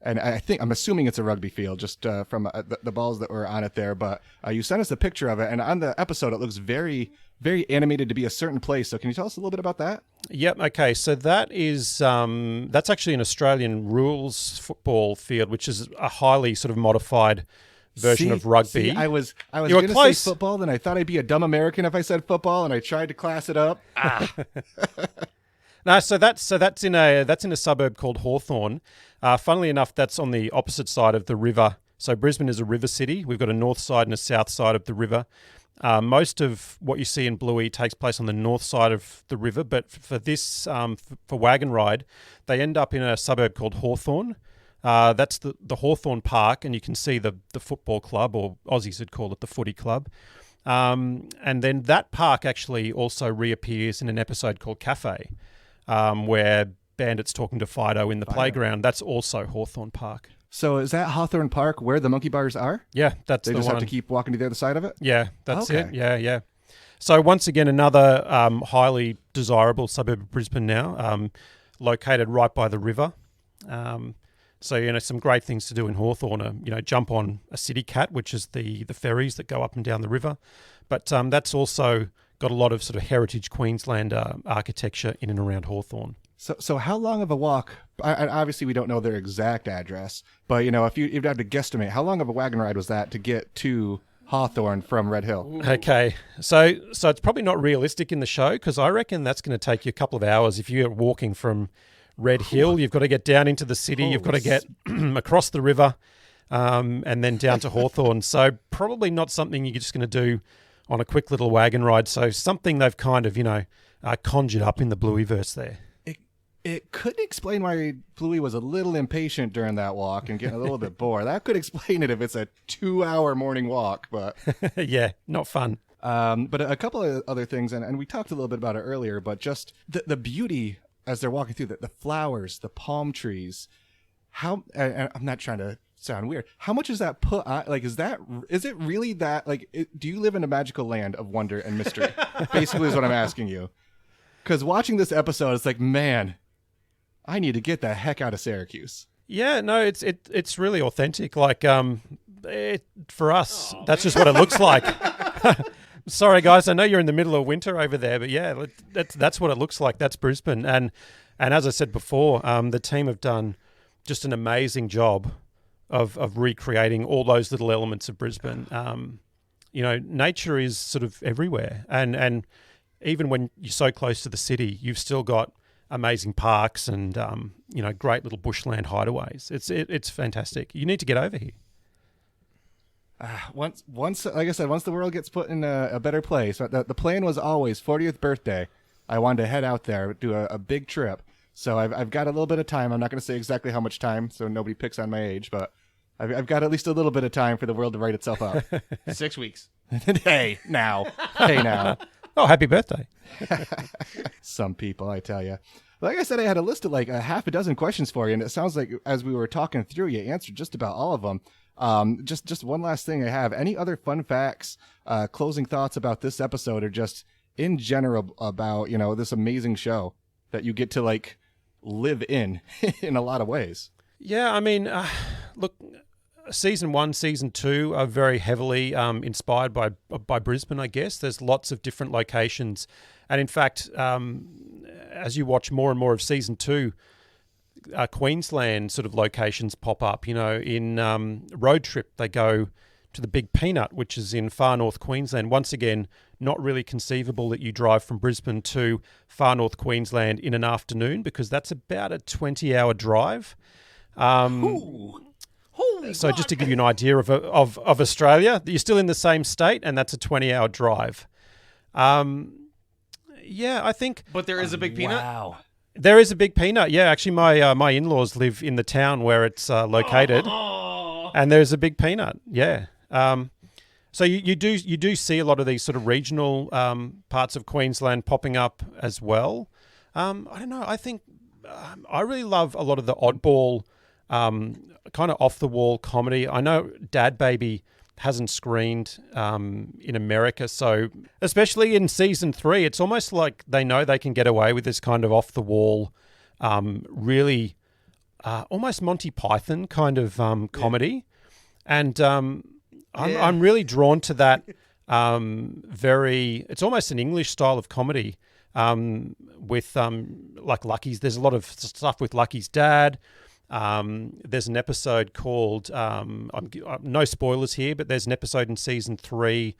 And I'm assuming it's a rugby field just from the balls that were on it there. But you sent us a picture of it, and on the episode, it looks very, very animated to be a certain place. So can you tell us a little bit about that? Yep. Okay. So that is that's actually an Australian rules football field, which is a highly sort of modified version of rugby. I was going to say football, then I thought I'd be a dumb American if I said football, and I tried to class it up. No, so that's in a suburb called Hawthorn. Funnily enough, that's on the opposite side of the river. So Brisbane is a river city. We've got a north side and a south side of the river. Most of what you see in Bluey takes place on the north side of the river, but for this for Wagon Ride, they end up in a suburb called Hawthorn. That's the Hawthorn Park, and you can see the football club, or Aussies would call it the footy club. And then that park actually also reappears in an episode called Cafe, where Bandits talking to Fido in the playground. That's also Hawthorn Park. So is that Hawthorn Park where the monkey bars are? Yeah, that's they the just one. have to keep walking to the other side of it? Yeah, that's Okay. it. Yeah. So once again, another highly desirable suburb of Brisbane now, located right by the river. So, some great things to do in Hawthorn are, jump on a city cat, which is the ferries that go up and down the river. But that's also got a lot of sort of heritage Queensland architecture in and around Hawthorn. So how long of a walk? Obviously, we don't know their exact address, but if you'd have to guesstimate, how long of a wagon ride was that to get to Hawthorn from Red Hill? Okay, so it's probably not realistic in the show because I reckon that's going to take you a couple of hours if you're walking from Red Hill. You've got to get down into the city. You've got to get across the river, and then down to Hawthorn. So probably not something you're just going to do on a quick little wagon ride. So something they've kind of conjured up in the Blueyverse there. It could explain why Bluey was a little impatient during that walk and getting a little bit bored. That could explain it if it's a 2-hour morning walk, but yeah, not fun. But a couple of other things, and we talked a little bit about it earlier, but just the beauty as they're walking through the flowers, the palm trees. How, and I'm not trying to sound weird, how much is that put on? Like, is it really that, like, do you live in a magical land of wonder and mystery? Basically is what I'm asking you. Because watching this episode, it's like, man, I need to get the heck out of Syracuse. Yeah, no, it's really authentic. Like, for us, that's just what it looks like. Sorry, guys, I know you're in the middle of winter over there, but yeah, that's what it looks like. That's Brisbane, and as I said before, the team have done just an amazing job of recreating all those little elements of Brisbane. Nature is sort of everywhere, and even when you're so close to the city, you've still got amazing parks and great little bushland hideaways. It's fantastic. You need to get over here. Once, like I said, once the world gets put in a better place, the plan was always 40th birthday. I wanted to head out there, do a big trip. So I've got a little bit of time. I'm not going to say exactly how much time, so nobody picks on my age, but I've got at least a little bit of time for the world to write itself out. 6 weeks. Hey, now. Oh, happy birthday. Some people, I tell you. Like I said, I had a list of like a half a dozen questions for you, and it sounds like as we were talking through, you answered just about all of them. Just one last thing I have. Any other fun facts, closing thoughts about this episode, or just in general about, this amazing show that you get to like live in a lot of ways? Yeah, I mean, look, season 1, season 2 are very heavily inspired by Brisbane, I guess. There's lots of different locations. And in fact, as you watch more and more of season 2, Queensland sort of locations pop up. In Road Trip, they go to the Big Peanut, which is in far north Queensland. Once again, not really conceivable that you drive from Brisbane to far north Queensland in an afternoon, because that's about a 20-hour drive. So just to give you an idea of Australia, you're still in the same state, and that's a 20-hour drive. Yeah, I think. But there is a Big Peanut? Wow. There is a Big Peanut. Yeah, actually, my in-laws live in the town where it's located, and there's a Big Peanut. Yeah. So you do see a lot of these sort of regional parts of Queensland popping up as well. I don't know. I think I really love a lot of the oddball, kind of off-the-wall comedy. I know Dad Baby hasn't screened in America, so especially in season 3, it's almost like they know they can get away with this kind of off-the-wall, really almost Monty Python kind of comedy, and I'm really drawn to that. It's almost an English style of comedy with like Lucky's. There's a lot of stuff with Lucky's dad. There's an episode called, no spoilers here, but there's an episode in season 3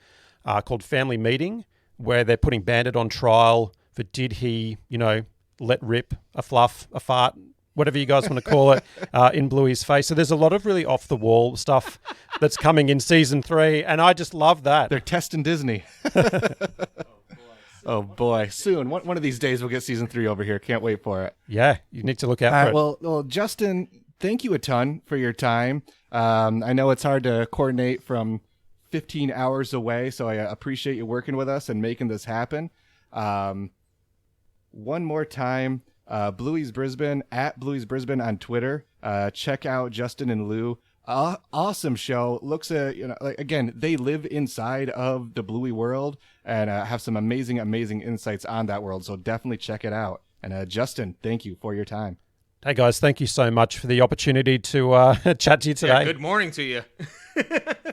called Family Meeting, where they're putting Bandit on trial for did he, let rip a fluff, a fart, whatever you guys want to call it, in Bluey's face. So there's a lot of really off-the-wall stuff that's coming in season 3, and I just love that. They're testing Disney. Oh boy! Soon, one of these days, we'll get season 3 over here. Can't wait for it. Yeah, you need to look out for it. Well, Justin, thank you a ton for your time. I know it's hard to coordinate from 15 hours away, so I appreciate you working with us and making this happen. One more time, Bluey's Brisbane, at Bluey's Brisbane on Twitter. Check out Justin and Lou Awesome show. Looks like, again, they live inside of the Bluey world and have some amazing insights on that world. So definitely check it out. And Justin, thank you for your time. Hey guys, thank you so much for the opportunity to chat to you today. Yeah, good morning to you.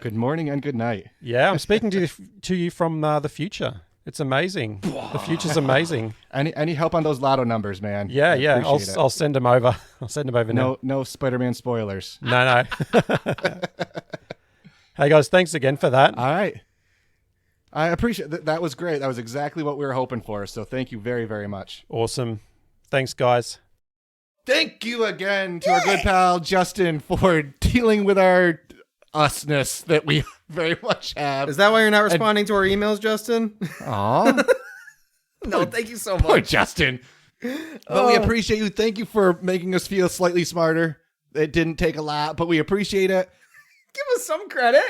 Good morning and good night. Yeah, I'm speaking to you from the future. It's amazing. The future's amazing. Any help on those lotto numbers, man? Yeah, Appreciate it. I'll send them over. I'll send them over now. No Spider-Man spoilers. No. Hey guys, thanks again for that. All right. I appreciate that. That was great. That was exactly what we were hoping for. So thank you very, very much. Awesome. Thanks, guys. Thank you again to our good pal Justin for dealing with our usness that we very much have. Is that why you're not responding to our emails, Justin? Aw. No, thank you so Poor much. Justin. But we appreciate you. Thank you for making us feel slightly smarter. It didn't take a lot, but we appreciate it. Give us some credit.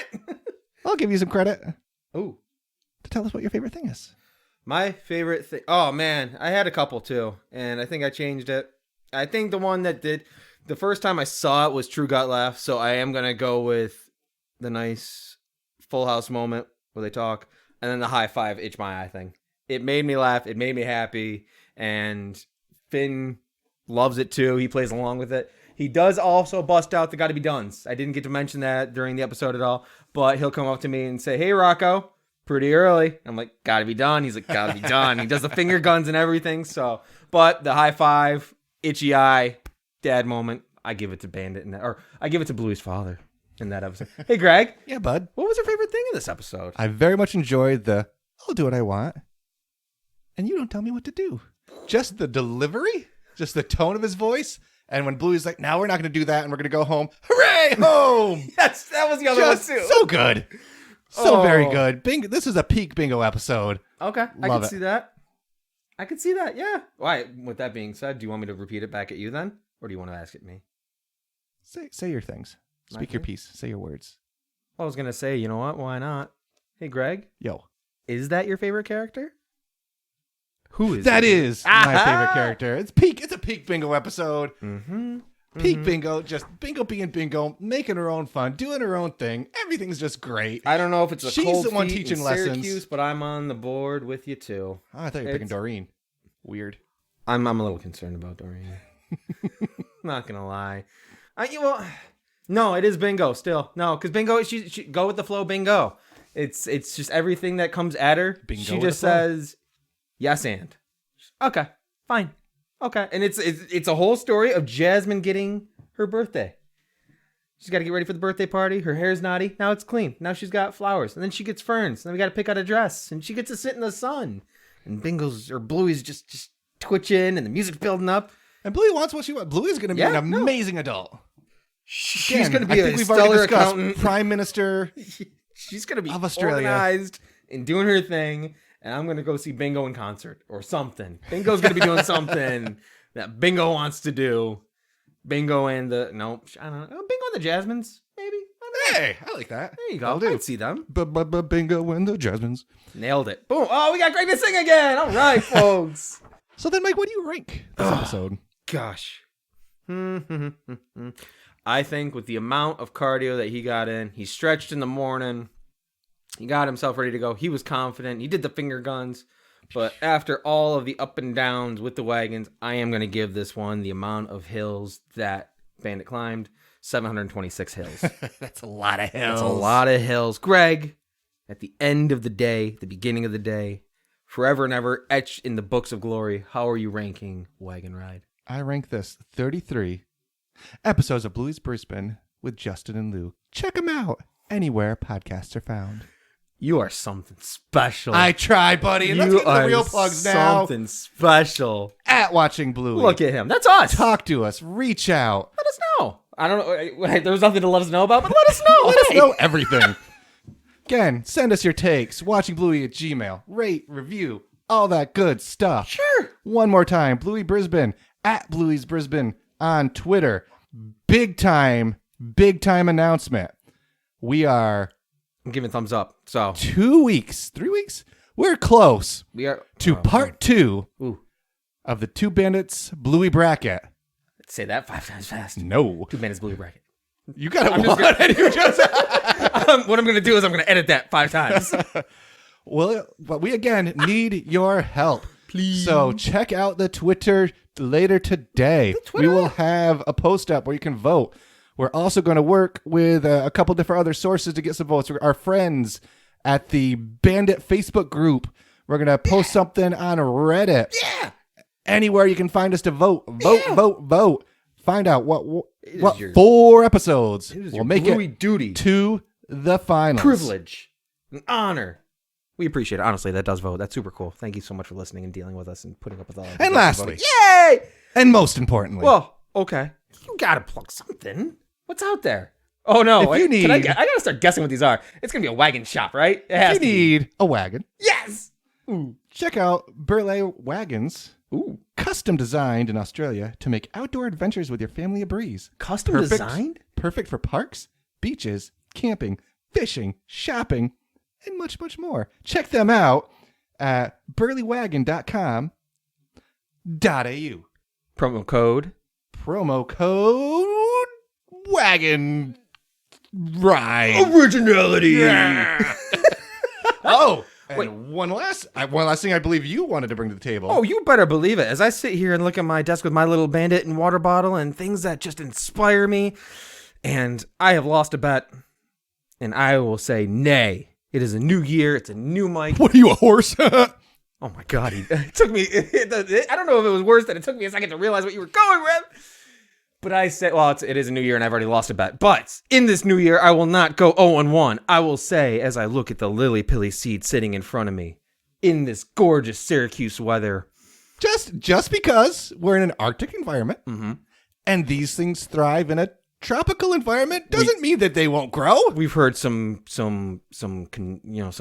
I'll give you some credit Ooh. to tell us what your favorite thing is. My favorite thing. Oh, man. I had a couple, too. And I think I changed it. I think the one that did the first time I saw it was True Gut Laugh. So I am going to go with the nice Full House moment where they talk. And then the high five, itch my eye thing. It made me laugh. It made me happy. And Finn loves it, too. He plays along with it. He does also bust out the Gotta Be Dones. I didn't get to mention that during the episode at all. But he'll come up to me and say, hey, Rocco. Pretty early. I'm like, gotta be done. He's like, gotta be done. He does the finger guns and everything. So, but the high five, itchy eye, dad moment, I give it to Bandit or I give it to Bluey's father in that episode. Hey, Greg. Yeah, bud. What was your favorite thing in this episode? I very much enjoyed I'll do what I want, and you don't tell me what to do. Just the delivery, just the tone of his voice. And when Bluey's like, now we're not going to do that, and we're going to go home. Hooray, home! Yes, that was the other Just one, too. so good. So very Oh. good. Bingo. This is a peak bingo episode. Okay, I Love can it. see that. I can see that, yeah. Why? With that being said, do you want me to repeat it back at you then? Or do you want to ask it me? Say your things. Speak your Okay. piece. Say your words. I was going to say, you know what? Why not? Hey, Greg, Yo. is that your favorite character? Who is That it? is my Aha! favorite character. It's peak. It's a peak bingo episode. Mm-hmm. Peak bingo. Just bingo being bingo, making her own fun, doing her own thing. Everything's just great. I don't know if it's a She's cold the one feet teaching in lessons. Syracuse, but I'm on the board with you too. Oh, I thought you were picking It's- Doreen. Weird. I'm a little concerned about Doreen. Not gonna lie. No, it is bingo still. No, because bingo, she go with the flow. Bingo. It's just everything that comes at her. Bingo She with just the flow. says yes and okay, fine, okay, and it's a whole story of Jasmine getting her birthday. She's got to get ready for the birthday party. Her hair's naughty. Now it's clean. Now she's got flowers. And then she gets ferns. And then we got to pick out a dress. And she gets to sit in the sun. And Bluey's just twitching. And the music's building up. And Bluey wants what she wants. Bluey's going to be Yeah, an no. amazing adult. She's Again, going to I be think a we've already stellar discussed accountant. Prime Minister. She's going to be of Australia. organized and doing her thing. And I'm going to go see Bingo in concert or something. Bingo's going to be doing something that Bingo wants to do. Bingo and I don't know. Bingo and the Jasmines, maybe. I don't know. Hey, I like that. There you go. I'll do. I'd see them. Bingo and the Jasmines. Nailed it. Boom. Oh, we got Greg to sing again. All right, folks. So then, Mike, what do you rank this episode? Gosh. I think with the amount of cardio that he got in, he stretched in the morning. He got himself ready to go. He was confident. He did the finger guns. But after all of the up and downs with the wagons, I am going to give this one the amount of hills that Bandit climbed. 726 hills. That's a lot of That's a lot of hills. Greg, at the end of the day, the beginning of the day, forever and ever etched in the books of glory, how are you ranking Wagon Ride? I rank this 33 episodes of Bluey's Brisbane with Justin and Lou. Check them out anywhere podcasts are found. You are something special. I try, buddy. And let's You get to the are real plugs now. something special. At Watching Bluey. Look at him. That's us. Talk to us. Reach out. Let us know. I don't know. There was nothing to let us know about, but let us know. Let us Hey. know everything. Again, send us your takes. WatchingBluey at Gmail. Rate, review, all that good stuff. Sure. One more time. Bluey Brisbane at Bluey's Brisbane on Twitter. Big time announcement. We are I'm giving thumbs up. So 3 weeks. We're close we are to part 2 Ooh, of the Two Bandits Bluey bracket. say that 5 times fast. No. 2 Bandits Bluey bracket. You got I'm it. just One, gonna- and you just. What I'm going to do is I'm going to edit that 5 times. Well, but we again need your help. Please. So check out the Twitter later today. We will have a post up where you can vote. We're also going to work with a couple different other sources to get some votes. Our friends at the Bandit Facebook group. We're going to post something on Reddit. Yeah. Anywhere you can find us to vote. Vote. Find out what your- 4 episodes It is will your make Bluey it duty. to the finals. Privilege. An honor. We appreciate it. Honestly, that does vote. That's super cool. Thank you so much for listening and dealing with us and putting up with all of And lastly, yay! and most importantly, Well, okay. You got to plug something. What's out there? Oh, no. If you I need- got to start guessing what these are. It's going to be a wagon shop, right? It has if you to be. need a wagon, Yes. check out Burley Wagons. Ooh. Custom designed in Australia to make outdoor adventures with your family a breeze. Custom designed? Perfect for parks, beaches, camping, fishing, shopping, and much, much more. Check them out at burleywagon.com.au. Promo code. Promo code Wagon Ride. Originality. Oh, and Wait. one last thing I believe you wanted to bring to the table. Oh, you better believe it. As I sit here and look at my desk with my little bandit and water bottle and things that just inspire me, and I have lost a bet, and I will say nay. It is a new year. It's a new mic. What are you, a horse? Oh my God. It took me, I don't know if it was worse than it took me a second to realize what you were going with. But I said, well, it is a new year and I've already lost a bet. But in this new year, I will not go 0-1. I will say, as I look at the lily pilly seed sitting in front of me, in this gorgeous Syracuse weather. just because we're in an Arctic environment and these things thrive in a tropical environment doesn't mean that they won't grow. We've heard some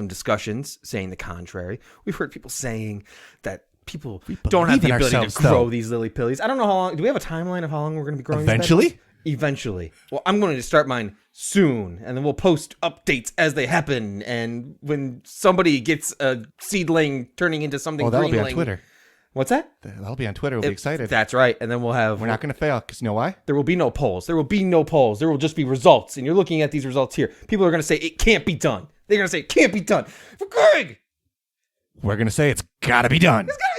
discussions saying the contrary. We've heard people saying that people don't have believe the in ability to ourselves, grow though. these lily pillies. I don't know how long. Do we have a timeline of how long we're going to be growing these bad Eventually? boys? Eventually. Well, I'm going to start mine soon, and then we'll post updates as they happen. And when somebody gets a seedling turning into something Oh, that'll be on greenling- Twitter. What's that? That'll be on Twitter. We'll be excited. That's right. And then we'll have. We're not going to fail because you know why? There will be no polls. There will be no polls. There will just be results. And you're looking at these results here. People are going to say it can't be done. They're going to say it can't be done. For Greg! We're going to say it's got to be done. It's gotta